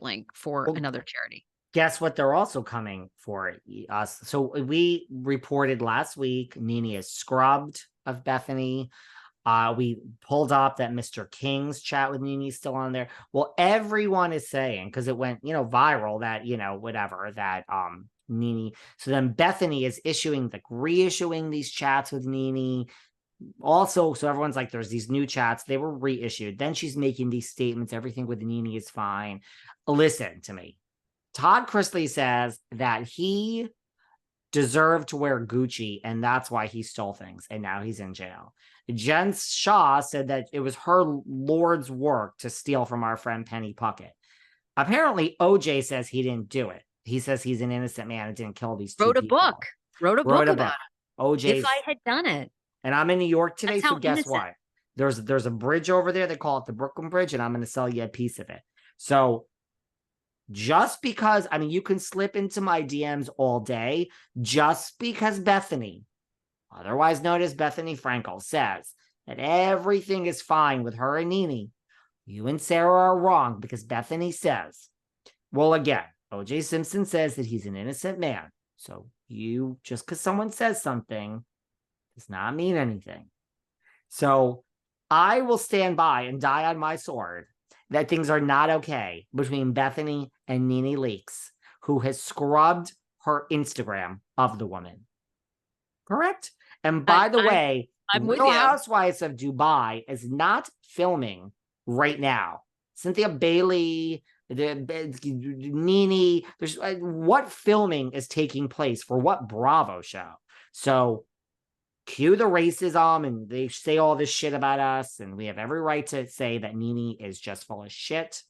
link for another charity. Guess what? They're also coming for us. So we reported last week, Nene is scrubbed of Bethenny. We pulled up that Mr. King's chat with Nene is still on there. Well, everyone is saying, because it went, viral, that, whatever, that Nene. So then Bethenny is reissuing these chats with Nene. Also, so everyone's like, there's these new chats. They were reissued. Then she's making these statements. Everything with Nene is fine. Listen to me. Todd Chrisley says that he deserved to wear Gucci, and that's why he stole things, and now he's in jail. Jen Shaw said that it was her Lord's work to steal from our friend Penny Puckett. Apparently, OJ says he didn't do it. He says he's an innocent man and didn't kill these two people. Wrote a book about it. OJ. If I had done it. And I'm in New York today, so guess what? There's a bridge over there. They call it the Brooklyn Bridge, and I'm going to sell you a piece of it. So just because, you can slip into my DMs all day, just because Bethenny, otherwise known as Bethenny Frankel, says that everything is fine with her and Nene, you and Sarah are wrong, because Bethenny says, well, again, O.J. Simpson says that he's an innocent man. So just because someone says something does not mean anything. So I will stand by and die on my sword that things are not okay between Bethenny and Nene Leakes, who has scrubbed her Instagram of the woman. Correct? And by the way, Real Housewives of Dubai is not filming right now. Cynthia Bailey, Nene, what filming is taking place for what Bravo show? So cue the racism, and they say all this shit about us, and we have every right to say that Nene is just full of shit.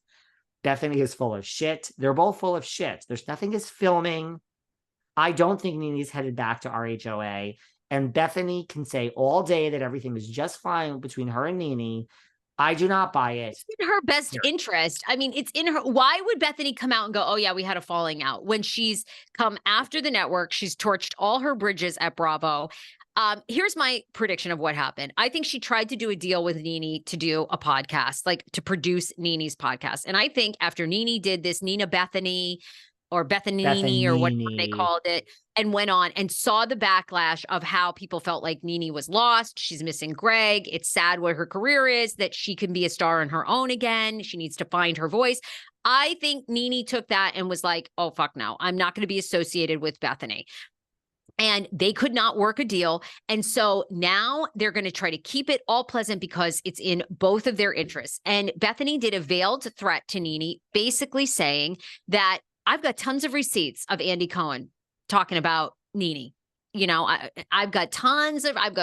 Bethenny is full of shit. They're both full of shit. There's nothing is filming. I don't think Nene's headed back to RHOA, and Bethenny can say all day that everything is just fine between her and Nene. I do not buy it. It's in her best interest. It's in her. Why would Bethenny come out and go, oh, yeah, we had a falling out, when she's come after the network? She's torched all her bridges at Bravo. Here's my prediction of what happened. I think she tried to do a deal with Nene to do a podcast, like to produce Nene's podcast. And I think after Nene did this, Nina Bethenny or Bethenny or what they called it, and went on and saw the backlash of how people felt like Nene was lost. She's missing Greg. It's sad what her career is, that she can be a star on her own again. She needs to find her voice. I think Nene took that and was like, oh, fuck no, I'm not going to be associated with Bethenny. And they could not work a deal. And so now they're going to try to keep it all pleasant because it's in both of their interests. And Bethenny did a veiled threat to Nene, basically saying that I've got tons of receipts of Andy Cohen talking about Nene. I've got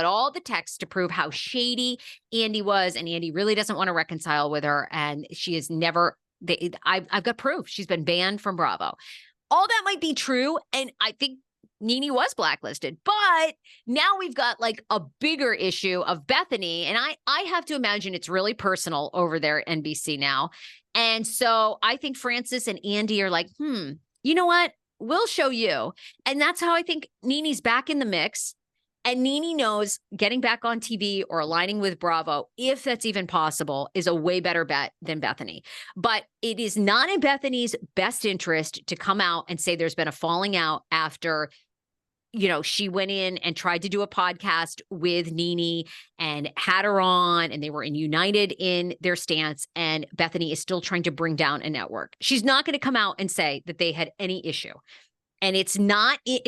all the texts to prove how shady Andy was. And Andy really doesn't want to reconcile with her. And she is never, I've got proof. She's been banned from Bravo. All that might be true. And I think Nene was blacklisted, but now we've got like a bigger issue of Bethenny. And I have to imagine it's really personal over there at NBC now. And so I think Francis and Andy are like, you know what? We'll show you. And that's how I think Nene's back in the mix. And Nene knows getting back on TV or aligning with Bravo, if that's even possible, is a way better bet than Bethenny. But it is not in Bethenny's best interest to come out and say there's been a falling out after she went in and tried to do a podcast with Nene and had her on, and they were united in their stance. And Bethenny is still trying to bring down a network. She's not going to come out and say that they had any issue. And it's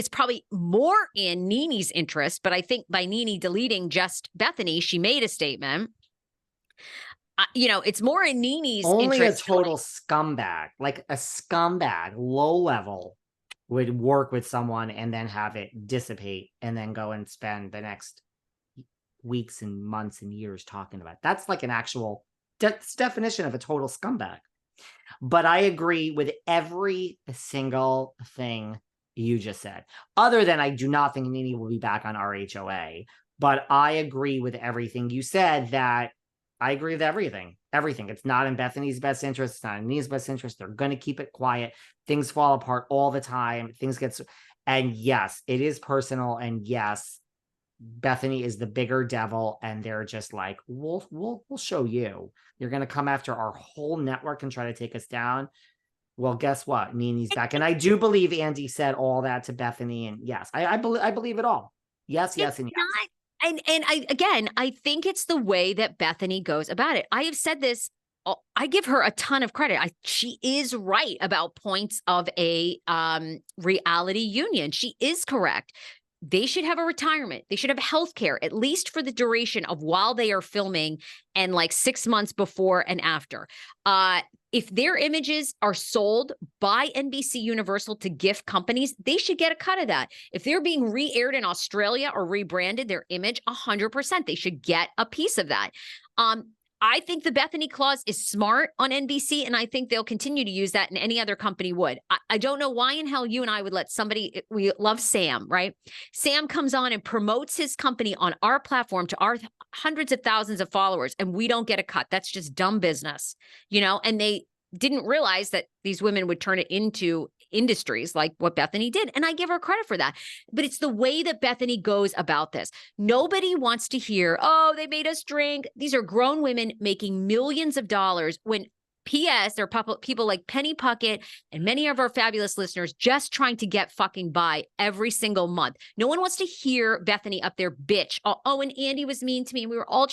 probably more in Nene's interest. But I think by Nene deleting just Bethenny, she made a statement. It's more in Nene's only interest. A total scumbag, like a scumbag, low level, would work with someone and then have it dissipate and then go and spend the next weeks and months and years talking about it. That's like an actual definition of a total scumbag. But I agree with every single thing you just said, other than I do not think Nene will be back on RHOA. But I agree with everything you said, that I agree with everything. It's not in Bethenny's best interest. It's not in Nene's best interest. They're going to keep it quiet. Things fall apart all the time. And yes, it is personal. And yes, Bethenny is the bigger devil. And they're just like, we'll show you. You're going to come after our whole network and try to take us down. Well, guess what? Nene's back. And I do believe Andy said all that to Bethenny. And yes, I believe it all. Yes, yes, and yes. I think it's the way that Bethenny goes about it. I have said this. I give her a ton of credit. She is right about points of a reality union. She is correct. They should have a retirement. They should have health care, at least for the duration of while they are filming and like 6 months before and after. If their images are sold by NBC Universal to gift companies, they should get a cut of that. If they're being re-aired in Australia or rebranded, their image, 100%, they should get a piece of that. I think the Bethenny clause is smart on NBC, and I think they'll continue to use that, and any other company would. I don't know why in hell you and I would let somebody, we love Sam, right? Sam comes on and promotes his company on our platform to our hundreds of thousands of followers, and we don't get a cut. That's just dumb business, and they didn't realize that these women would turn it into industries like what Bethenny did. And I give her credit for that. But it's the way that Bethenny goes about this. Nobody wants to hear, oh, they made us drink. These are grown women making millions of dollars when P.S. there are people like Penny Puckett and many of our fabulous listeners just trying to get fucking by every single month. No one wants to hear Bethenny up there bitch. Oh, and Andy was mean to me. And we were all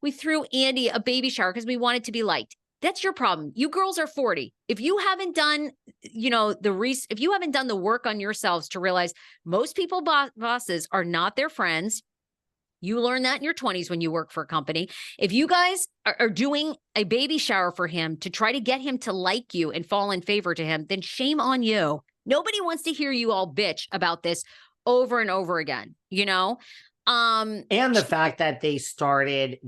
we threw Andy a baby shower because we wanted to be liked. That's your problem. You girls are 40. If you haven't done, if you haven't done the work on yourselves to realize most people bosses are not their friends. You learn that in your 20s when you work for a company. If you guys are doing a baby shower for him to try to get him to like you and fall in favor to him, then shame on you. Nobody wants to hear you all bitch about this over and over again, And the fact that they started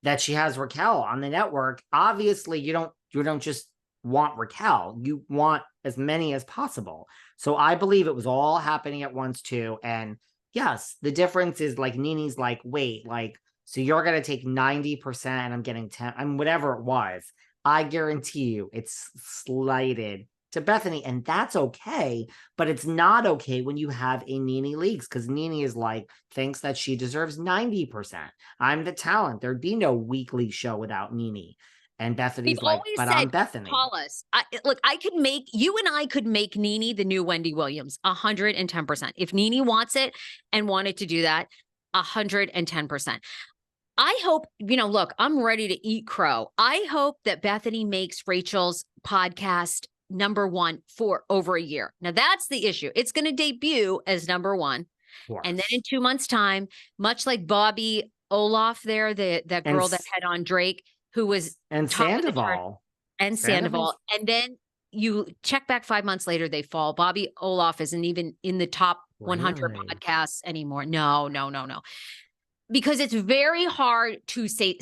that she has Raquel on the network. Obviously, you don't just want Raquel. You want as many as possible. So I believe it was all happening at once too. And yes, the difference is like Nene's like, wait, like, so you're going to take 90% and I'm getting 10, whatever it was. I guarantee you it's slighted to Bethenny, and that's okay, but it's not okay when you have a Nene Leakes, because Nene is like, thinks that she deserves 90%. I'm the talent. There'd be no weekly show without Nene. And Bethenny's like, but I'm Bethenny. Call us. Look, you and I could make Nene the new Wendy Williams, 110%. If Nene wants it and wanted to do that, 110%. I hope, look, I'm ready to eat crow. I hope that Bethenny makes Rachel's podcast #1 for over a year. Now that's the issue. It's going to debut as #1. And then in 2 months' time, much like Bobby Olaf there, that girl that had on Drake, who was Sandoval. And then you check back 5 months later, they fall. Bobby Olaf isn't even in the top 100 podcasts anymore. No. Because it's very hard to say